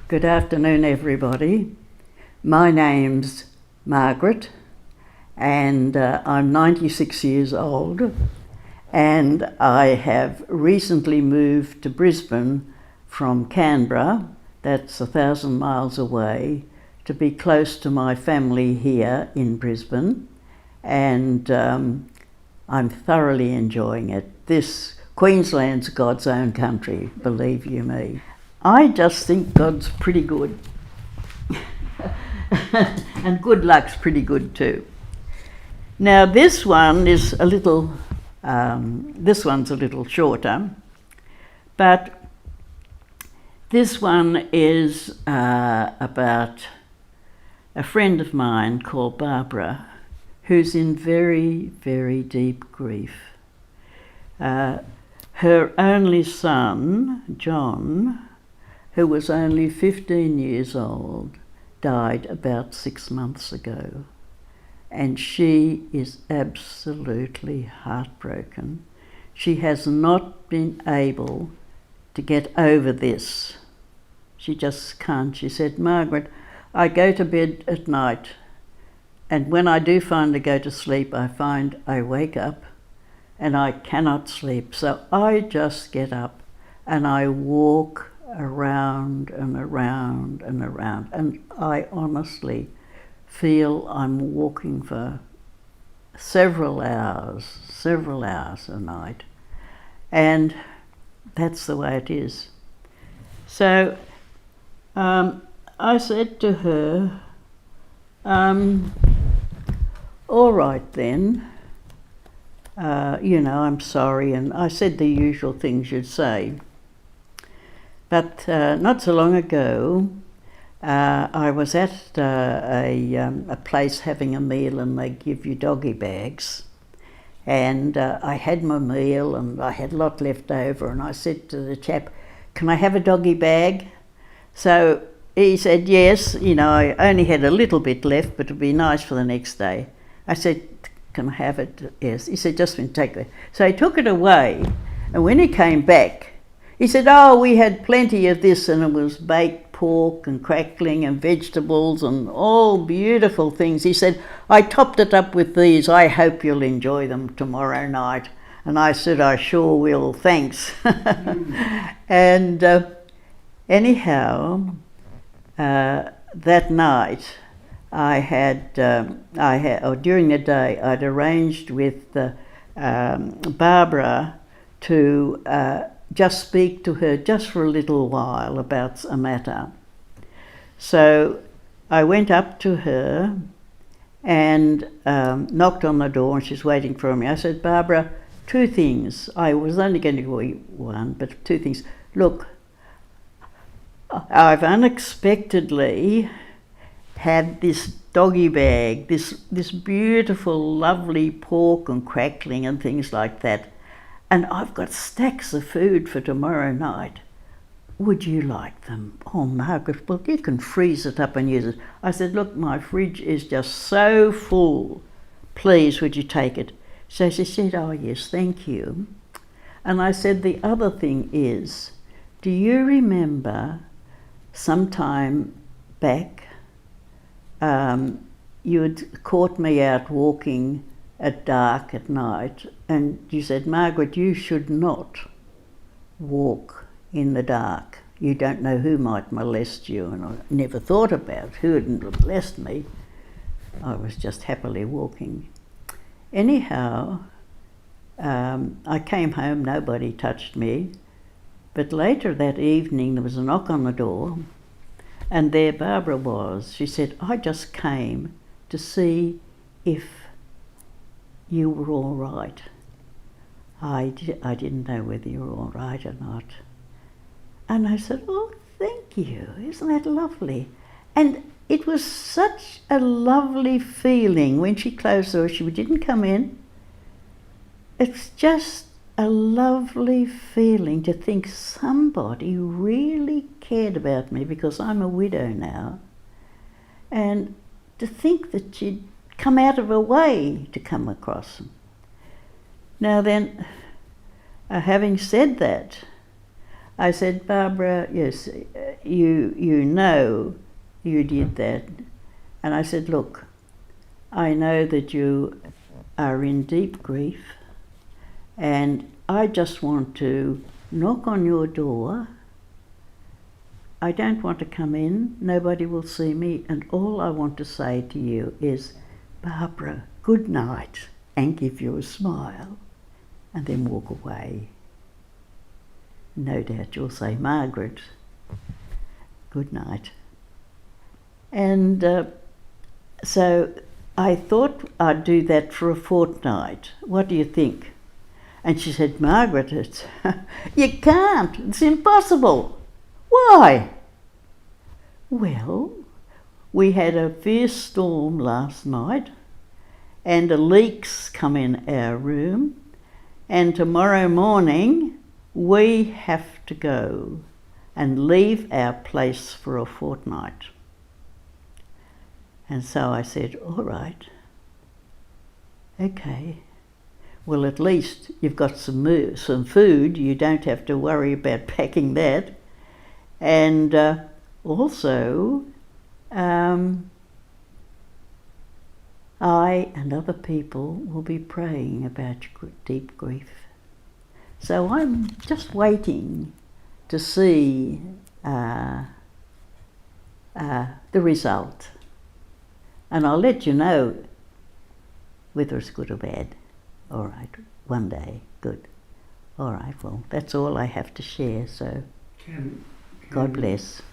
Good afternoon, everybody. My name's Margaret, and I'm 96 years old, and I have recently moved to Brisbane from Canberra, that's 1,000 miles away, to be close to my family here in Brisbane, and I'm thoroughly enjoying it. Queensland's God's own country, believe you me. I just think God's pretty good. And good luck's pretty good too. Now this one is a little, this one's a little shorter, but this one is about a friend of mine called Barbara, who's in very, very deep grief. Her only son, John, who was only 15 years old, died about 6 months ago. And she is absolutely heartbroken. She has not been able to get over this. She just can't. She said, Margaret, I go to bed at night, and when I do finally go to sleep, I find I wake up and I cannot sleep. So I just get up and I walk around and around and around, and I honestly feel I'm walking for several hours a night, and that's the way it is. So I said to her, all right then, I'm sorry, and I said the usual things you'd say. But not so long ago, I was at a place having a meal, and they give you doggy bags. And I had my meal and I had a lot left over, and I said to the chap, can I have a doggy bag? So he said, yes, I only had a little bit left, but it'd be nice for the next day. I said, can I have it? Yes. He said, just take it. So he took it away, and when he came back, he said, oh, we had plenty of this, and it was baked pork and crackling and vegetables and all beautiful things. He said, I topped it up with these. I hope you'll enjoy them tomorrow night. And I said, I sure will, thanks. And anyhow, that night, during the day, I'd arranged with Barbara to just speak to her just for a little while about a matter. So I went up to her and knocked on the door, and she's waiting for me. I said, Barbara, two things. I was only going to go one, but two things. Look, I've unexpectedly had this doggy bag, this beautiful, lovely pork and crackling and things like that. And I've got stacks of food for tomorrow night. Would you like them? Oh, Margaret, well, you can freeze it up and use it. I said, look, my fridge is just so full. Please, would you take it? So she said, oh, yes, thank you. And I said, the other thing is, do you remember sometime back, you had caught me out walking at dark at night, and you said, Margaret, you should not walk in the dark. You don't know who might molest you. And I never thought about who would molest me. I was just happily walking. Anyhow, I came home, nobody touched me, but later that evening there was a knock on the door, and there Barbara was. She said, I just came to see if you were all right. I didn't know whether you were all right or not. And I said, oh, thank you. Isn't that lovely? And it was such a lovely feeling when she closed the door. She didn't come in. It's just a lovely feeling to think somebody really cared about me, because I'm a widow now. And to think that she'd come out of her way to come across them. Now then, having said that, I said, Barbara, yes, you know you did that. And I said, look, I know that you are in deep grief, and I just want to knock on your door. I don't want to come in, nobody will see me, and all I want to say to you is, Barbara, good night, and give you a smile, and then walk away. No doubt you'll say, Margaret, good night. And so I thought I'd do that for a fortnight. What do you think? And she said, Margaret, it's you can't, it's impossible. Why? Well, we had a fierce storm last night, and the leaks come in our room, and tomorrow morning we have to go and leave our place for a fortnight. And so I said, all right, okay. Well, at least you've got some food, you don't have to worry about packing that. And also, I and other people will be praying about your deep grief. So I'm just waiting to see the result. And I'll let you know whether it's good or bad. All right, one day, good. All right, well, that's all I have to share, so God bless.